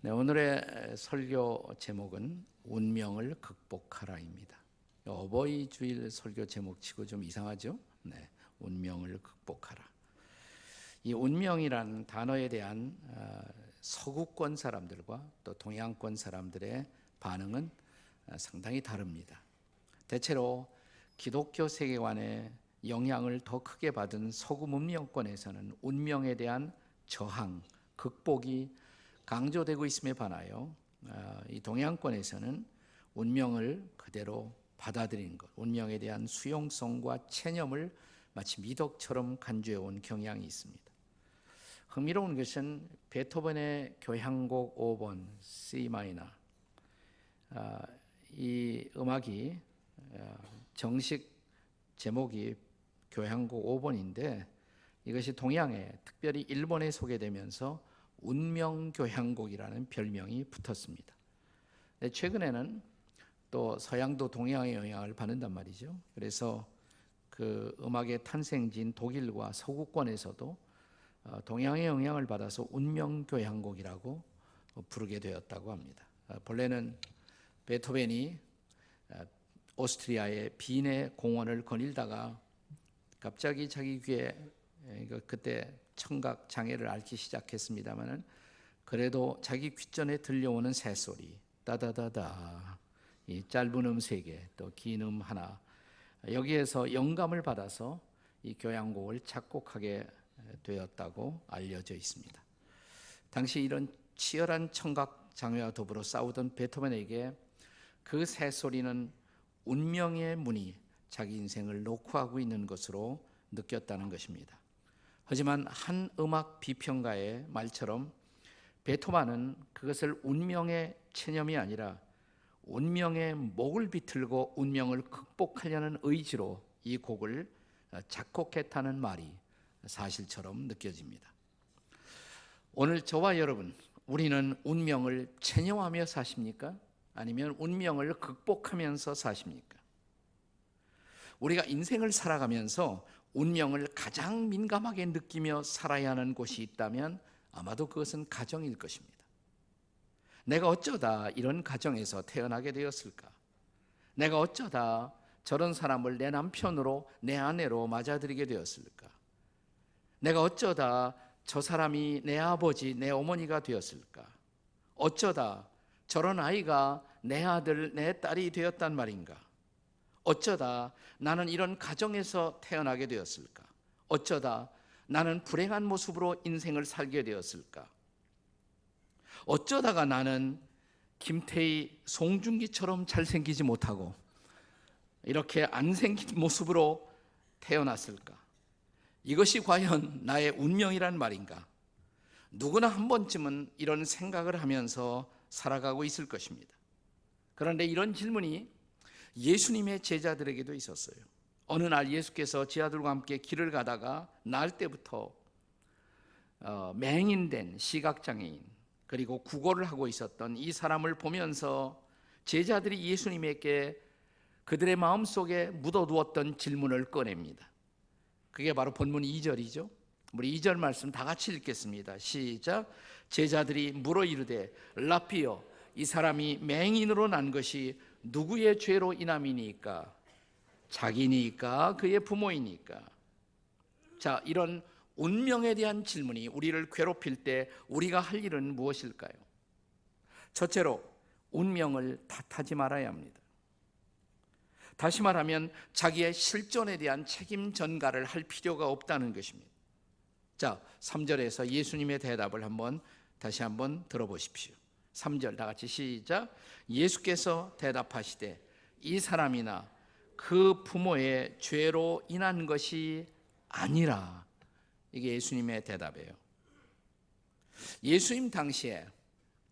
네, 오늘의 설교 제목은 운명을 극복하라입니다. 어버이 주일 설교 제목치고 좀 이상하죠? 네, 운명을 극복하라. 이 운명이라는 단어에 대한 서구권 사람들과 또 동양권 사람들의 반응은 상당히 다릅니다. 대체로 기독교 세계관의 영향을 더 크게 받은 서구 문명권에서는 운명에 대한 저항, 극복이 강조되고 있음에 반하여 이 동양권에서는 운명을 그대로 받아들이는 것, 운명에 대한 수용성과 체념을 마치 미덕처럼 간주해온 경향이 있습니다. 흥미로운 것은 베토벤의 교향곡 5번 C 마이너, 이 음악이 정식 제목이 교향곡 5번인데 이것이 동양에 특별히 일본에 소개되면서 운명교향곡이라는 별명이 붙었습니다. 최근에는 또 서양도 동양의 영향을 받는단 말이죠. 그래서 그 음악의 탄생지인 독일과 서구권에서도 동양의 영향을 받아서 운명교향곡이라고 부르게 되었다고 합니다. 본래는 베토벤이 오스트리아의 빈의 공원을 거닐다가 갑자기 자기 귀에 그때 청각 장애를 앓기 시작했습니다만은 그래도 자기 귓전에 들려오는 새소리, 따다다다, 이 짧은 음 3개, 또 긴 음 하나, 여기에서 영감을 받아서 이 교향곡을 작곡하게 되었다고 알려져 있습니다. 당시 이런 치열한 청각 장애와 더불어 싸우던 베토벤에게 그 새소리는 운명의 문이 자기 인생을 녹화하고 있는 것으로 느꼈다는 것입니다. 하지만 한 음악 비평가의 말처럼 베토벤은 그것을 운명의 체념이 아니라 운명의 목을 비틀고 운명을 극복하려는 의지로 이 곡을 작곡했다는 말이 사실처럼 느껴집니다. 오늘 저와 여러분, 우리는 운명을 체념하며 사십니까? 아니면 운명을 극복하면서 사십니까? 우리가 인생을 살아가면서 운명을 가장 민감하게 느끼며 살아야 하는 곳이 있다면 아마도 그것은 가정일 것입니다. 내가 어쩌다 이런 가정에서 태어나게 되었을까? 내가 어쩌다 저런 사람을 내 남편으로, 내 아내로 맞아들이게 되었을까? 내가 어쩌다 저 사람이 내 아버지, 내 어머니가 되었을까? 어쩌다 저런 아이가 내 아들, 내 딸이 되었단 말인가? 어쩌다 나는 이런 가정에서 태어나게 되었을까? 어쩌다 나는 불행한 모습으로 인생을 살게 되었을까? 어쩌다가 나는 김태희, 송중기처럼 잘생기지 못하고 이렇게 안 생긴 모습으로 태어났을까? 이것이 과연 나의 운명이란 말인가? 누구나 한 번쯤은 이런 생각을 하면서 살아가고 있을 것입니다. 그런데 이런 질문이 예수님의 제자들에게도 있었어요. 어느 날 예수께서 제자들과 함께 길을 가다가 날 때부터 맹인된 시각장애인 그리고 구걸을 하고 있었던 이 사람을 보면서 제자들이 예수님에게 그들의 마음속에 묻어두었던 질문을 꺼냅니다. 그게 바로 본문 2절이죠. 우리 2절 말씀 다 같이 읽겠습니다. 시작. 제자들이 물어 이르되 라피여, 이 사람이 맹인으로 난 것이 누구의 죄로 인함이니까? 자기니까? 그의 부모이니까? 자, 이런 운명에 대한 질문이 우리를 괴롭힐 때 우리가 할 일은 무엇일까요? 첫째로 운명을 탓하지 말아야 합니다. 다시 말하면 자기의 실존에 대한 책임 전가를 할 필요가 없다는 것입니다. 자, 3절에서 예수님의 대답을 다시 한번 들어보십시오. 3절 다 같이 시작. 예수께서 대답하시되 이 사람이나 그 부모의 죄로 인한 것이 아니라. 이게 예수님의 대답이에요. 예수님 당시에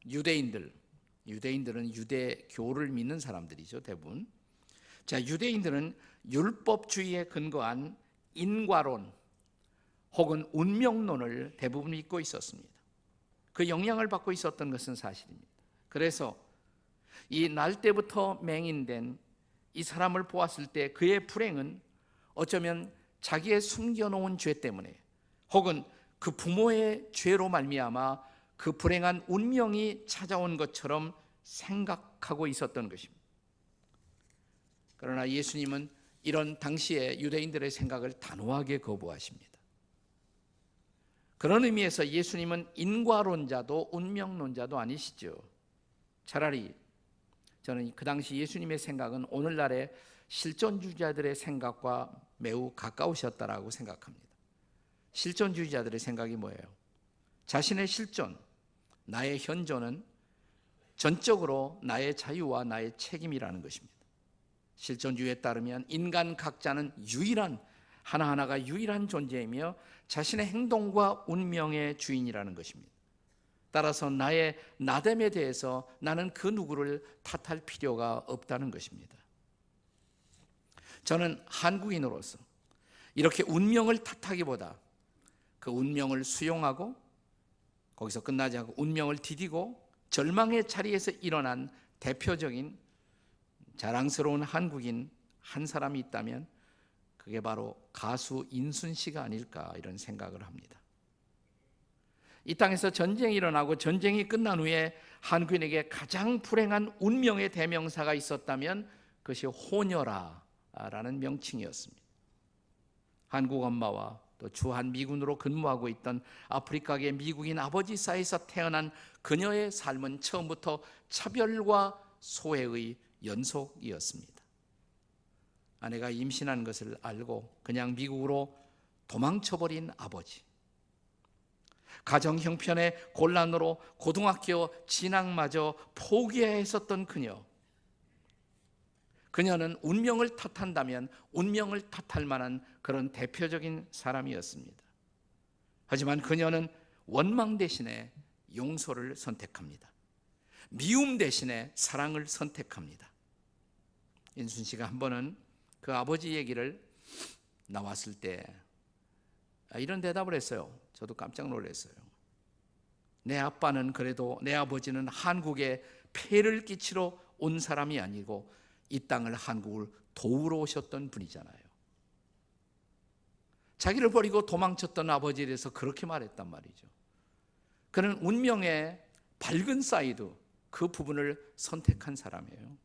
유대인들은 유대교를 믿는 사람들이죠, 대부분. 자, 유대인들은 율법주의에 근거한 인과론 혹은 운명론을 대부분 믿고 있었습니다. 그 영향을 받고 있었던 것은 사실입니다. 그래서 이 날 때부터 맹인된 이 사람을 보았을 때 그의 불행은 어쩌면 자기의 숨겨놓은 죄 때문에 혹은 그 부모의 죄로 말미암아 그 불행한 운명이 찾아온 것처럼 생각하고 있었던 것입니다. 그러나 예수님은 이런 당시의 유대인들의 생각을 단호하게 거부하십니다. 그런 의미에서 예수님은 인과론자도 운명론자도 아니시죠. 차라리 저는 그 당시 예수님의 생각은 오늘날의 실존주의자들의 생각과 매우 가까우셨다라고 생각합니다. 실존주의자들의 생각이 뭐예요? 자신의 실존, 나의 현존은 전적으로 나의 자유와 나의 책임이라는 것입니다. 실존주의에 따르면 인간 각자는 하나하나가 유일한 존재이며 자신의 행동과 운명의 주인이라는 것입니다. 따라서 나의 나됨에 대해서 나는 그 누구를 탓할 필요가 없다는 것입니다. 저는 한국인으로서 이렇게 운명을 탓하기보다 그 운명을 수용하고 거기서 끝나지 않고 운명을 디디고 절망의 자리에서 일어난 대표적인 자랑스러운 한국인 한 사람이 있다면 그게 바로 가수 인순 씨가 아닐까 이런 생각을 합니다. 이 땅에서 전쟁이 일어나고 전쟁이 끝난 후에 한국인에게 가장 불행한 운명의 대명사가 있었다면 그것이 호녀라라는 명칭이었습니다. 한국 엄마와 또 주한 미군으로 근무하고 있던 아프리카계 미국인 아버지 사이에서 태어난 그녀의 삶은 처음부터 차별과 소외의 연속이었습니다. 아내가 임신한 것을 알고 그냥 미국으로 도망쳐버린 아버지, 가정 형편의 곤란으로 고등학교 진학마저 포기해야 했었던 그녀는 운명을 탓한다면 운명을 탓할 만한 그런 대표적인 사람이었습니다. 하지만 그녀는 원망 대신에 용서를 선택합니다. 미움 대신에 사랑을 선택합니다. 인순 씨가 한 번은 그 아버지 얘기를 나왔을 때 이런 대답을 했어요. 저도 깜짝 놀랐어요. 내 아빠는 그래도 내 아버지는 한국에 폐를 끼치러 온 사람이 아니고 이 땅을 한국을 도우러 오셨던 분이잖아요. 자기를 버리고 도망쳤던 아버지에 대해서 그렇게 말했단 말이죠. 그는 운명의 밝은 사이드 그 부분을 선택한 사람이에요.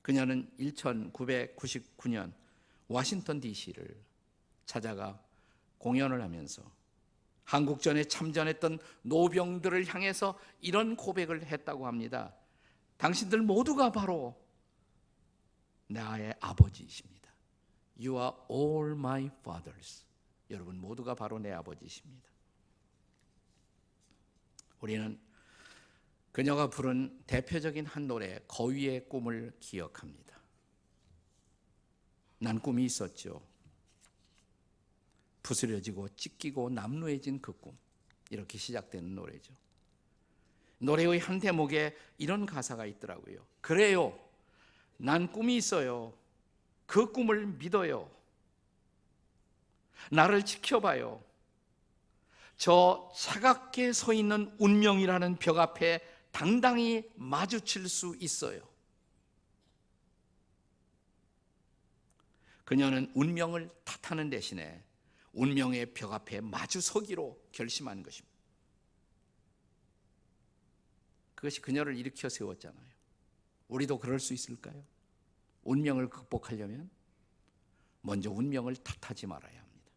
그녀는 1999년 워싱턴 DC를 찾아가 공연을 하면서 한국전에 참전했던 노병들을 향해서 이런 고백을 했다고 합니다. 당신들 모두가 바로 나의 아버지이십니다. You are all my fathers. 여러분 모두가 바로 내 아버지이십니다. 우리는 그녀가 부른 대표적인 한 노래 거위의 꿈을 기억합니다. 난 꿈이 있었죠. 부스러지고 찢기고 남루해진 그 꿈. 이렇게 시작되는 노래죠. 노래의 한 대목에 이런 가사가 있더라고요. 그래요. 난 꿈이 있어요. 그 꿈을 믿어요. 나를 지켜봐요. 저 차갑게 서 있는 운명이라는 벽 앞에 당당히 마주칠 수 있어요. 그녀는 운명을 탓하는 대신에 운명의 벽 앞에 마주 서기로 결심한 것입니다. 그것이 그녀를 일으켜 세웠잖아요. 우리도 그럴 수 있을까요? 운명을 극복하려면 먼저 운명을 탓하지 말아야 합니다.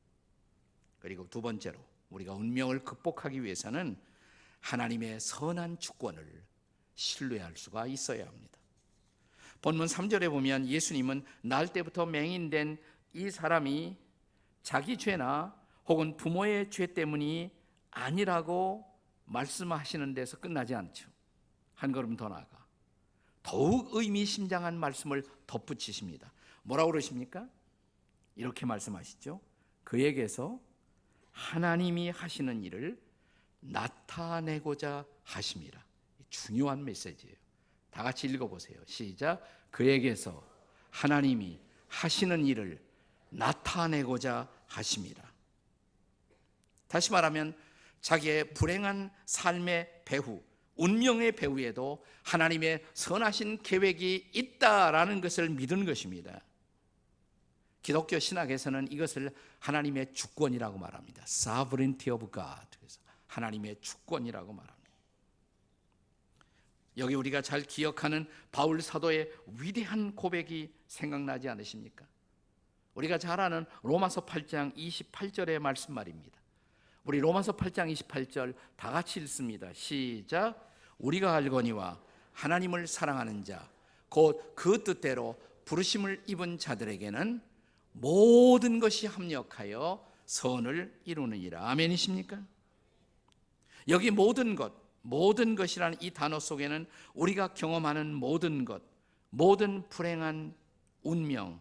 그리고 두 번째로 우리가 운명을 극복하기 위해서는 하나님의 선한 주권을 신뢰할 수가 있어야 합니다. 본문 3절에 보면 예수님은 날 때부터 맹인된 이 사람이 자기 죄나 혹은 부모의 죄 때문이 아니라고 말씀하시는 데서 끝나지 않죠. 한 걸음 더 나아가 더욱 의미심장한 말씀을 덧붙이십니다. 뭐라고 그러십니까? 이렇게 말씀하시죠. 그에게서 하나님이 하시는 일을 나타내고자 하심이라. 중요한 메시지예요. 다 같이 읽어보세요. 시작. 그에게서 하나님이 하시는 일을 나타내고자 하심이라. 다시 말하면 자기의 불행한 삶의 배후, 운명의 배후에도 하나님의 선하신 계획이 있다라는 것을 믿은 것입니다. 기독교 신학에서는 이것을 하나님의 주권이라고 말합니다. Sovereignty of God. 그래서 하나님의 주권이라고 말합니다. 여기 우리가 잘 기억하는 바울 사도의 위대한 고백이 생각나지 않으십니까? 우리가 잘 아는 로마서 8장 28절의 말씀 말입니다. 우리 로마서 8장 28절 다 같이 읽습니다. 시작. 우리가 알거니와 하나님을 사랑하는 자 곧 그 뜻대로 부르심을 입은 자들에게는 모든 것이 합력하여 선을 이루느니라. 아멘이십니까? 여기 모든 것이라는 이 단어 속에는 우리가 경험하는 모든 것, 모든 불행한 운명,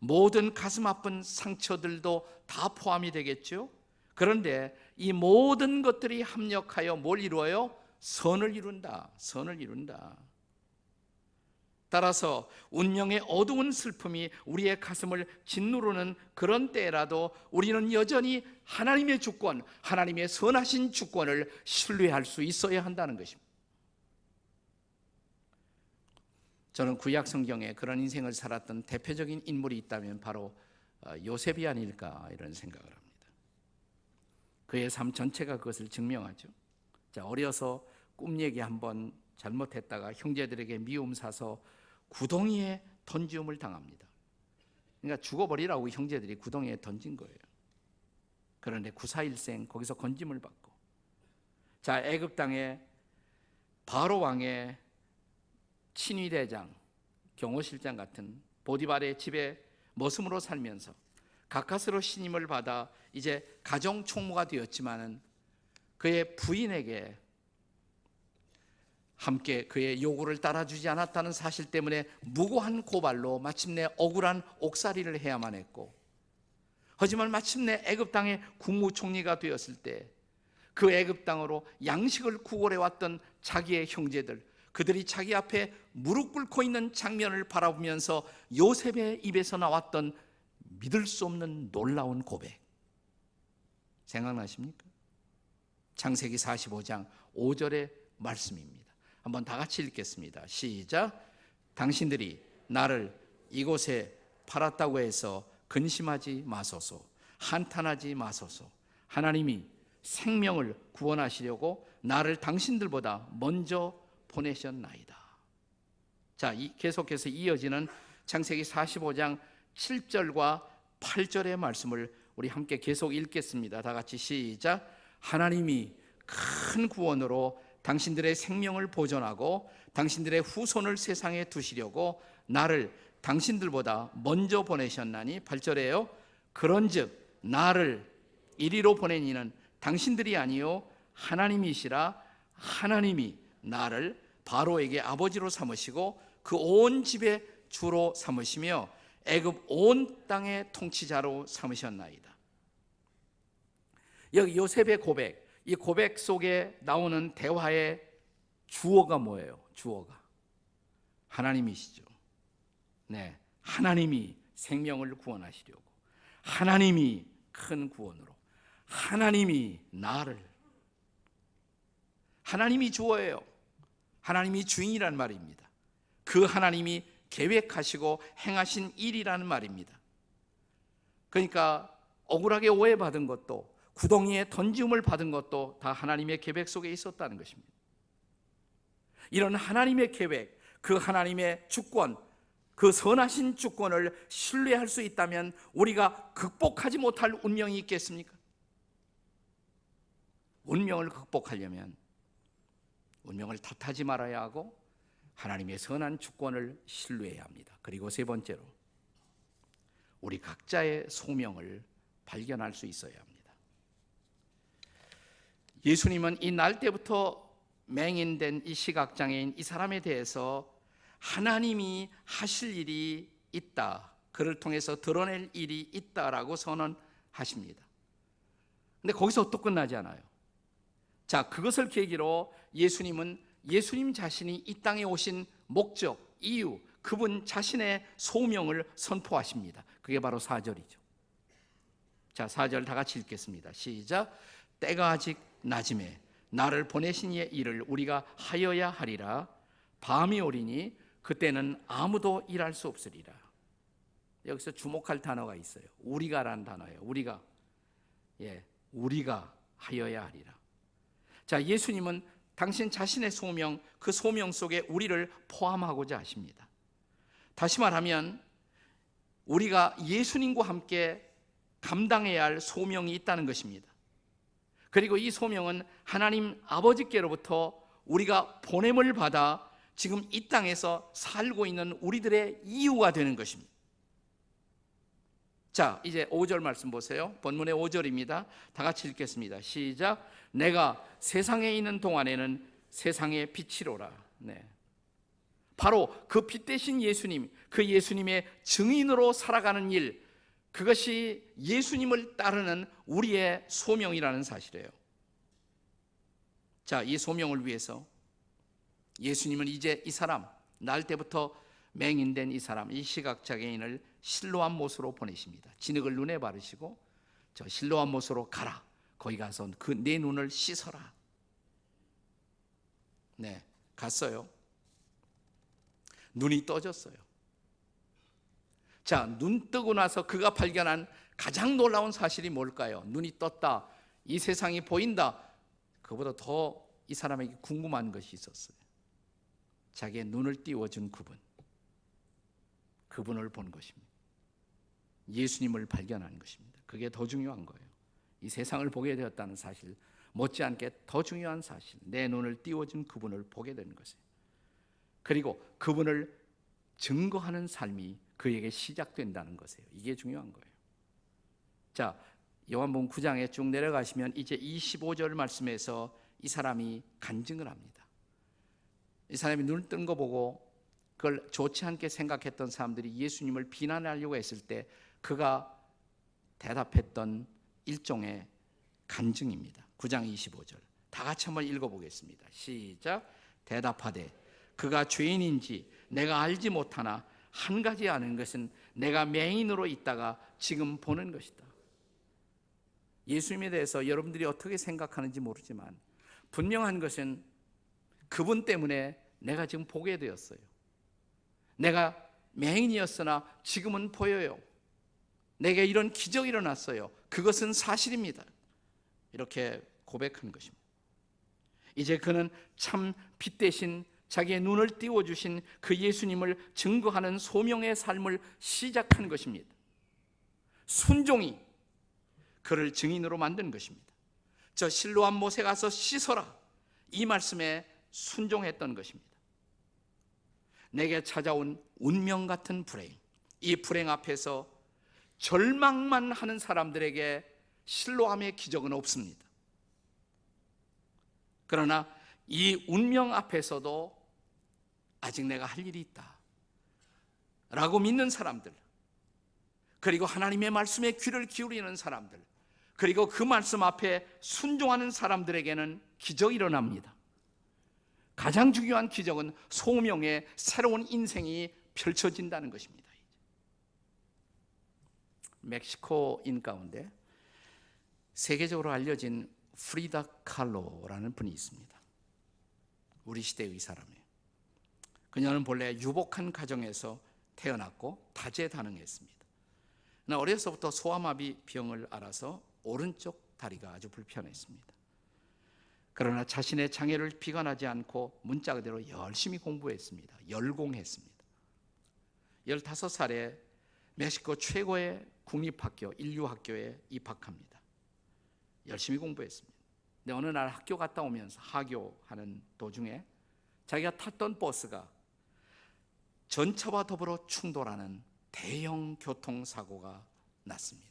모든 가슴 아픈 상처들도 다 포함이 되겠죠. 그런데 이 모든 것들이 합력하여 뭘 이루어요? 선을 이룬다. 선을 이룬다. 따라서 운명의 어두운 슬픔이 우리의 가슴을 짓누르는 그런 때라도 우리는 여전히 하나님의 주권, 하나님의 선하신 주권을 신뢰할 수 있어야 한다는 것입니다. 저는 구약 성경에 그런 인생을 살았던 대표적인 인물이 있다면 바로 요셉이 아닐까 이런 생각을 합니다. 그의 삶 전체가 그것을 증명하죠. 어려서 꿈 얘기 한번 잘못했다가 형제들에게 미움 사서 구덩이에 던지움을 당합니다. 그러니까 죽어버리라고 형제들이 구덩이에 던진 거예요. 그런데 구사일생 거기서 건짐을 받고, 애굽 땅에 바로 왕의 친위대장, 경호실장 같은 보디발의 집에 머슴으로 살면서 가까스로 신임을 받아 이제 가정 총무가 되었지만은 그의 부인에게 함께 그의 요구를 따라주지 않았다는 사실 때문에 무고한 고발로 마침내 억울한 옥살이를 해야만 했고, 하지만 마침내 애굽 땅의 국무총리가 되었을 때 그 애굽 땅으로 양식을 구걸해 왔던 자기의 형제들, 그들이 자기 앞에 무릎 꿇고 있는 장면을 바라보면서 요셉의 입에서 나왔던 믿을 수 없는 놀라운 고백, 생각나십니까? 창세기 45장 5절의 말씀입니다. 한번 다 같이 읽겠습니다. 시작. 당신들이 나를 이곳에 팔았다고 해서 근심하지 마소서, 한탄하지 마소서. 하나님이 생명을 구원하시려고 나를 당신들보다 먼저 보내셨나이다. 계속해서 이어지는 창세기 45장 7절과 8절의 말씀을 우리 함께 계속 읽겠습니다. 다 같이 시작. 하나님이 큰 구원으로 당신들의 생명을 보존하고 당신들의 후손을 세상에 두시려고 나를 당신들보다 먼저 보내셨나니, 8절에요. 그런즉 나를 이리로 보낸 이는 당신들이 아니요 하나님이시라. 하나님이 나를 바로에게 아버지로 삼으시고 그 온 집의 주로 삼으시며 애굽 온 땅의 통치자로 삼으셨나이다. 여기 요셉의 고백, 이 고백 속에 나오는 대화의 주어가 뭐예요? 주어가 하나님이시죠. 네, 하나님이 생명을 구원하시려고, 하나님이 큰 구원으로, 하나님이 나를, 하나님이 주어예요. 하나님이 주인이란 말입니다. 그 하나님이 계획하시고 행하신 일이라는 말입니다. 그러니까 억울하게 오해받은 것도, 구덩이에 던지움을 받은 것도 다 하나님의 계획 속에 있었다는 것입니다. 이런 하나님의 계획, 그 하나님의 주권, 그 선하신 주권을 신뢰할 수 있다면 우리가 극복하지 못할 운명이 있겠습니까? 운명을 극복하려면 운명을 탓하지 말아야 하고 하나님의 선한 주권을 신뢰해야 합니다. 그리고 세 번째로, 우리 각자의 소명을 발견할 수 있어야 합니다. 예수님은 이 날 때부터 맹인된 이 시각장애인 이 사람에 대해서 하나님이 하실 일이 있다, 그를 통해서 드러낼 일이 있다라고 선언하십니다. 근데 거기서 또 끝나지 않아요. 그것을 계기로 예수님은 예수님 자신이 이 땅에 오신 목적, 이유, 그분 자신의 소명을 선포하십니다. 그게 바로 4절이죠. 4절 다 같이 읽겠습니다. 시작. 때가 아직 낮음에 나를 보내신 이의 일을 우리가 하여야 하리라. 밤이 오리니 그때는 아무도 일할 수 없으리라. 여기서 주목할 단어가 있어요. 우리가라는 단어예요. 우리가 하여야 하리라. 자, 예수님은 당신 자신의 소명, 그 소명 속에 우리를 포함하고자 하십니다. 다시 말하면 우리가 예수님과 함께 감당해야 할 소명이 있다는 것입니다. 그리고 이 소명은 하나님 아버지께로부터 우리가 보냄을 받아 지금 이 땅에서 살고 있는 우리들의 이유가 되는 것입니다. 자, 이제 5절 말씀 보세요. 본문의 5절입니다. 다 같이 읽겠습니다. 시작. 내가 세상에 있는 동안에는 세상의 빛이로라. 네. 바로 그 빛 대신 예수님, 그 예수님의 증인으로 살아가는 일, 그것이 예수님을 따르는 우리의 소명이라는 사실이에요. 자, 이 소명을 위해서 예수님은 이제 이 사람, 날 때부터 맹인된 이 사람, 이 시각장애인을 실로암 못으로 보내십니다. 진흙을 눈에 바르시고 저 실로암 못으로 가라. 거기 가서 그 내 눈을 씻어라. 네, 갔어요. 눈이 떠졌어요. 자, 눈 뜨고 나서 그가 발견한 가장 놀라운 사실이 뭘까요? 눈이 떴다, 이 세상이 보인다. 그보다 더 이 사람에게 궁금한 것이 있었어요. 자기의 눈을 띄워준 그분을 본 것입니다. 예수님을 발견한 것입니다. 그게 더 중요한 거예요. 이 세상을 보게 되었다는 사실, 못지않게 더 중요한 사실, 내 눈을 띄워준 그분을 보게 되는 것이에요. 그리고 그분을 증거하는 삶이 그에게 시작된다는 것이에요. 이게 중요한 거예요. 자, 요한복음 9장에 쭉 내려가시면 이제 25절 말씀에서 이 사람이 간증을 합니다. 이 사람이 눈을 뜬 거 보고 그걸 좋지 않게 생각했던 사람들이 예수님을 비난하려고 했을 때 그가 대답했던 일종의 간증입니다. 9장 25절 다 같이 한번 읽어보겠습니다. 시작. 대답하되 그가 죄인인지 내가 알지 못하나 한 가지 아는 것은 내가 맹인으로 있다가 지금 보는 것이다. 예수님에 대해서 여러분들이 어떻게 생각하는지 모르지만 분명한 것은 그분 때문에 내가 지금 보게 되었어요. 내가 맹인이었으나 지금은 보여요. 내게 이런 기적이 일어났어요. 그것은 사실입니다. 이렇게 고백한 것입니다. 이제 그는 참 빛 대신 자기의 눈을 띄워주신 그 예수님을 증거하는 소명의 삶을 시작한 것입니다. 순종이 그를 증인으로 만든 것입니다. 저 실로암 못에 가서 씻어라, 이 말씀에 순종했던 것입니다. 내게 찾아온 운명 같은 불행, 이 불행 앞에서 절망만 하는 사람들에게 실로암의 기적은 없습니다. 그러나 이 운명 앞에서도 아직 내가 할 일이 있다 라고 믿는 사람들, 그리고 하나님의 말씀에 귀를 기울이는 사람들, 그리고 그 말씀 앞에 순종하는 사람들에게는 기적이 일어납니다. 가장 중요한 기적은 소명의 새로운 인생이 펼쳐진다는 것입니다. 멕시코인 가운데 세계적으로 알려진 프리다 칼로라는 분이 있습니다. 우리 시대의 사람이에요. 그녀는 본래 유복한 가정에서 태어났고 다재다능했습니다. 그러나 어려서부터 소아마비 병을 앓아서 오른쪽 다리가 아주 불편했습니다. 그러나 자신의 장애를 비관하지 않고 문자 그대로 열심히 공부했습니다. 열공했습니다. 15살에 멕시코 최고의 국립학교, 인류학교에 입학합니다. 열심히 공부했습니다. 근데 어느 날 학교 갔다 오면서 하교하는 도중에 자기가 탔던 버스가 전차와 더불어 충돌하는 대형 교통사고가 났습니다.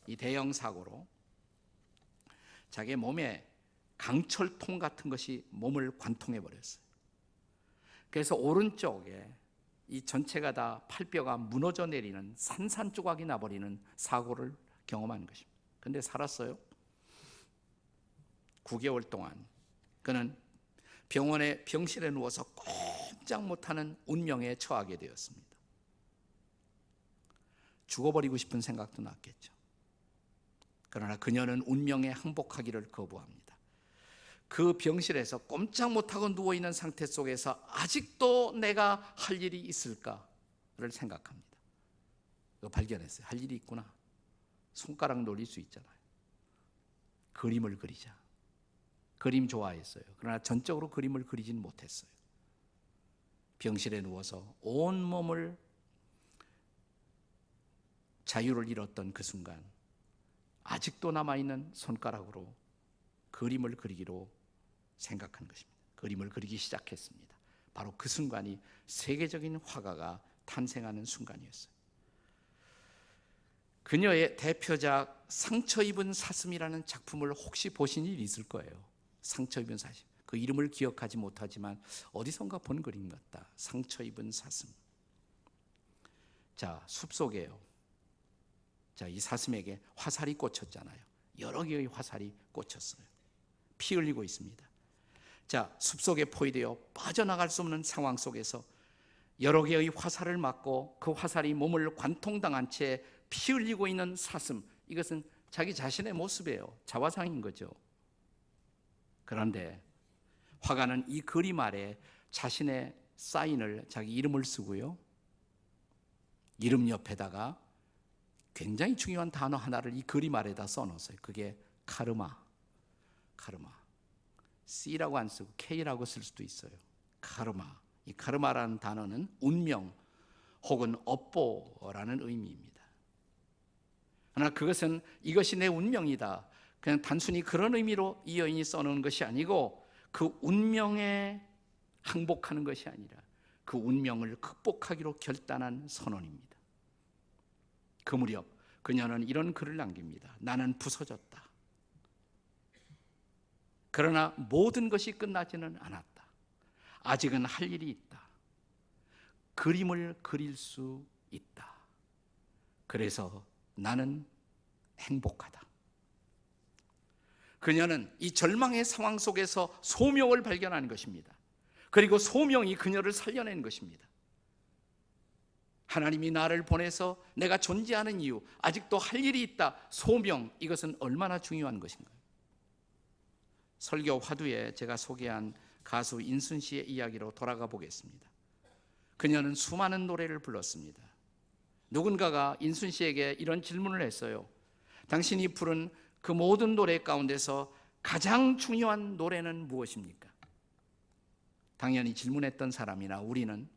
이 대형 사고로 자기의 몸에 강철통 같은 것이 몸을 관통해 버렸어요. 그래서 오른쪽에 이 전체가 다 팔뼈가 무너져 내리는 산산조각이 나버리는 사고를 경험한 것입니다. 그런데 살았어요. 9개월 동안 그는 병원의 병실에 누워서 꼼짝 못하는 운명에 처하게 되었습니다. 죽어버리고 싶은 생각도 났겠죠. 그러나 그녀는 운명에 항복하기를 거부합니다. 그 병실에서 꼼짝 못하고 누워있는 상태 속에서 아직도 내가 할 일이 있을까를 생각합니다. 그거 발견했어요. 할 일이 있구나. 손가락 놀릴 수 있잖아요. 그림을 그리자. 그림 좋아했어요. 그러나 전적으로 그림을 그리진 못했어요. 병실에 누워서 온 몸을 자유를 잃었던 그 순간 아직도 남아있는 손가락으로 그림을 그리기로 생각한 것입니다. 그림을 그리기 시작했습니다. 바로 그 순간이 세계적인 화가가 탄생하는 순간이었어요. 그녀의 대표작 상처 입은 사슴이라는 작품을 혹시 보신 일 있을 거예요. 상처 입은 사슴. 그 이름을 기억하지 못하지만 어디선가 본 그림 같다. 상처 입은 사슴. 자, 숲속에요. 자, 이 사슴에게 화살이 꽂혔잖아요. 여러 개의 화살이 꽂혔어요. 피 흘리고 있습니다. 자, 숲속에 포위되어 빠져나갈 수 없는 상황 속에서 여러 개의 화살을 맞고 그 화살이 몸을 관통당한 채 피 흘리고 있는 사슴, 이것은 자기 자신의 모습이에요. 자화상인 거죠. 그런데 화가는 이 그림 아래 자신의 사인을, 자기 이름을 쓰고요, 이름 옆에다가 굉장히 중요한 단어 하나를 이 그림 아래다 써놓았어요. 그게 카르마. 카르마. C라고 안 쓰고 K라고 쓸 수도 있어요. 카르마. 이 카르마라는 단어는 운명 혹은 업보라는 의미입니다. 그러나 그것은 이것이 내 운명이다, 그냥 단순히 그런 의미로 이 여인이 써놓은 것이 아니고 그 운명에 항복하는 것이 아니라 그 운명을 극복하기로 결단한 선언입니다. 그 무렵 그녀는 이런 글을 남깁니다. 나는 부서졌다. 그러나 모든 것이 끝나지는 않았다. 아직은 할 일이 있다. 그림을 그릴 수 있다. 그래서 나는 행복하다. 그녀는 이 절망의 상황 속에서 소명을 발견하는 것입니다. 그리고 소명이 그녀를 살려낸 것입니다. 하나님이 나를 보내서 내가 존재하는 이유, 아직도 할 일이 있다. 소명, 이것은 얼마나 중요한 것인가요? 설교 화두에 제가 소개한 가수 인순 씨의 이야기로 돌아가 보겠습니다. 그녀는 수많은 노래를 불렀습니다. 누군가가 인순 씨에게 이런 질문을 했어요. 당신이 부른 그 모든 노래 가운데서 가장 중요한 노래는 무엇입니까? 당연히 질문했던 사람이나 우리는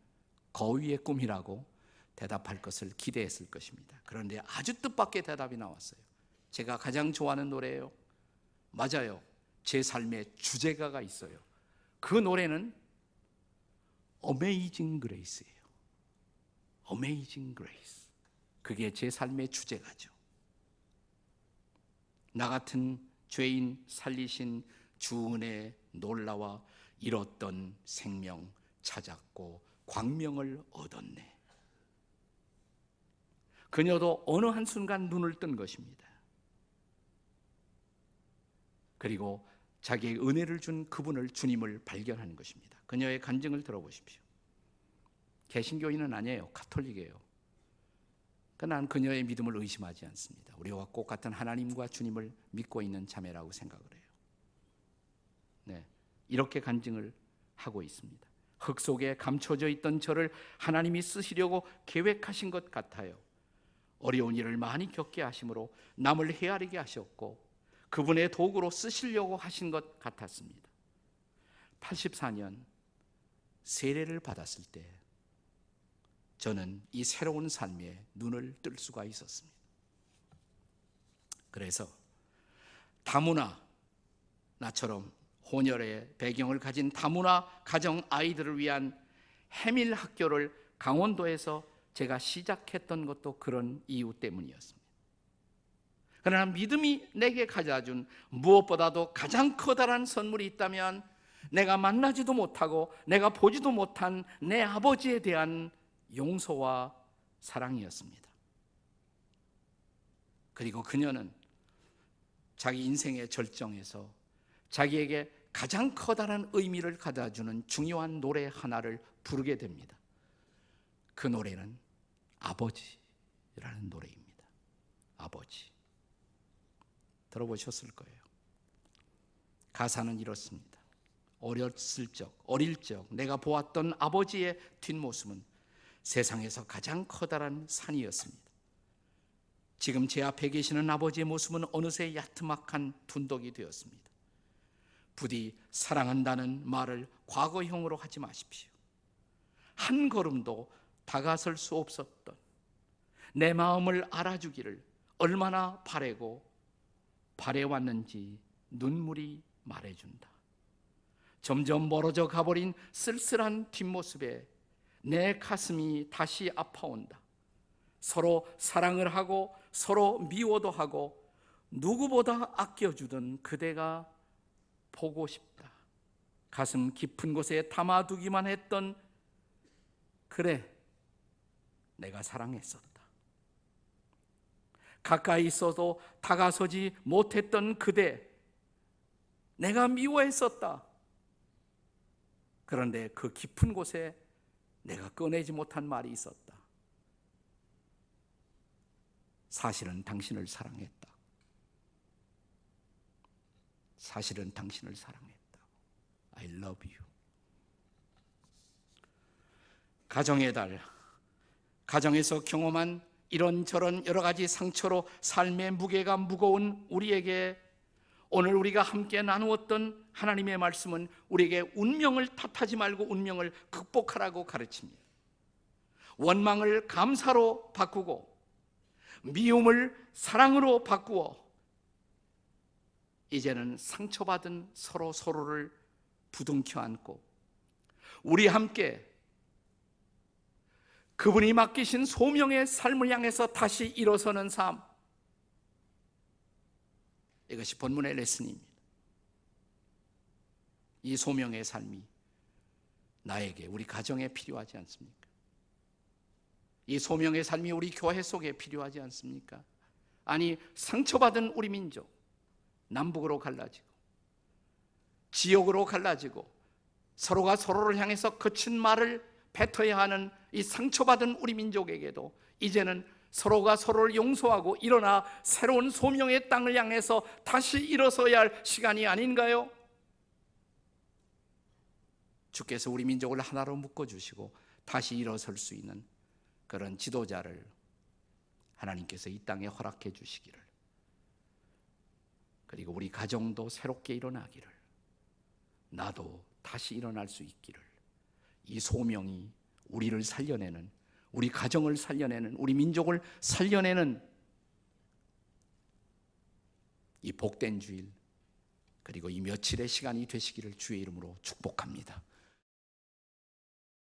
거위의 꿈이라고 대답할 것을 기대했을 것입니다. 그런데 아주 뜻밖의 대답이 나왔어요. 제가 가장 좋아하는 노래예요. 맞아요. 제 삶의 주제가가 있어요. 그 노래는 Amazing Grace예요. Amazing Grace. 그게 제 삶의 주제가죠. 나 같은 죄인 살리신 주 은혜의 놀라와 잃었던 생명 찾았고 광명을 얻었네. 그녀도 어느 한순간 눈을 뜬 것입니다. 그리고 자기의 은혜를 준 그분을, 주님을 발견하는 것입니다. 그녀의 간증을 들어보십시오. 개신교인은 아니에요. 가톨릭이에요. 난 그녀의 믿음을 의심하지 않습니다. 우리와 똑같은 하나님과 주님을 믿고 있는 자매라고 생각을 해요. 네, 이렇게 간증을 하고 있습니다. 흙 속에 감춰져 있던 저를 하나님이 쓰시려고 계획하신 것 같아요. 어려운 일을 많이 겪게 하심으로 남을 헤아리게 하셨고 그분의 도구로 쓰시려고 하신 것 같았습니다. 84년 세례를 받았을 때 저는 이 새로운 삶에 눈을 뜰 수가 있었습니다. 그래서 다문화, 나처럼 혼혈의 배경을 가진 다문화 가정 아이들을 위한 해밀 학교를 강원도에서 제가 시작했던 것도 그런 이유 때문이었습니다. 그러나 믿음이 내게 가져준 무엇보다도 가장 커다란 선물이 있다면 내가 만나지도 못하고 내가 보지도 못한 내 아버지에 대한 용서와 사랑이었습니다. 그리고 그녀는 자기 인생의 절정에서 자기에게 가장 커다란 의미를 가져주는 중요한 노래 하나를 부르게 됩니다. 그 노래는 아버지라는 노래입니다. 아버지. 들어보셨을 거예요. 가사는 이렇습니다. 어릴 적 내가 보았던 아버지의 뒷모습은 세상에서 가장 커다란 산이었습니다. 지금 제 앞에 계시는 아버지의 모습은 어느새 야트막한 둔덕이 되었습니다. 부디 사랑한다는 말을 과거형으로 하지 마십시오. 한 걸음도 다가설 수 없었던 내 마음을 알아주기를 얼마나 바라고 바래왔는지 눈물이 말해준다. 점점 멀어져 가버린 쓸쓸한 뒷모습에 내 가슴이 다시 아파온다. 서로 사랑을 하고 서로 미워도 하고 누구보다 아껴주던 그대가 보고 싶다. 가슴 깊은 곳에 담아두기만 했던 그래, 내가 사랑했었다. 가까이 있어도 다가서지 못했던 그대, 내가 미워했었다. 그런데 그 깊은 곳에 내가 꺼내지 못한 말이 있었다. 사실은 당신을 사랑했다. 사실은 당신을 사랑했다. I love you. 가정의 달, 가정에서 경험한 이런저런 여러 가지 상처로 삶의 무게가 무거운 우리에게 오늘 우리가 함께 나누었던 하나님의 말씀은 우리에게 운명을 탓하지 말고 운명을 극복하라고 가르칩니다. 원망을 감사로 바꾸고 미움을 사랑으로 바꾸어 이제는 상처받은 서로를 부둥켜 안고 우리 함께 그분이 맡기신 소명의 삶을 향해서 다시 일어서는 삶, 이것이 본문의 레슨입니다. 이 소명의 삶이 나에게, 우리 가정에 필요하지 않습니까? 이 소명의 삶이 우리 교회 속에 필요하지 않습니까? 아니, 상처받은 우리 민족, 남북으로 갈라지고 지역으로 갈라지고 서로가 서로를 향해서 거친 말을 뱉어야 하는 이 상처받은 우리 민족에게도 이제는 서로가 서로를 용서하고 일어나 새로운 소명의 땅을 향해서 다시 일어서야 할 시간이 아닌가요? 주께서 우리 민족을 하나로 묶어주시고 다시 일어설 수 있는 그런 지도자를 하나님께서 이 땅에 허락해 주시기를, 그리고 우리 가정도 새롭게 일어나기를, 나도 다시 일어날 수 있기를, 이 소명이 우리를 살려내는, 우리 가정을 살려내는, 우리 민족을 살려내는 이 복된 주일, 그리고 이 며칠의 시간이 되시기를 주의 이름으로 축복합니다.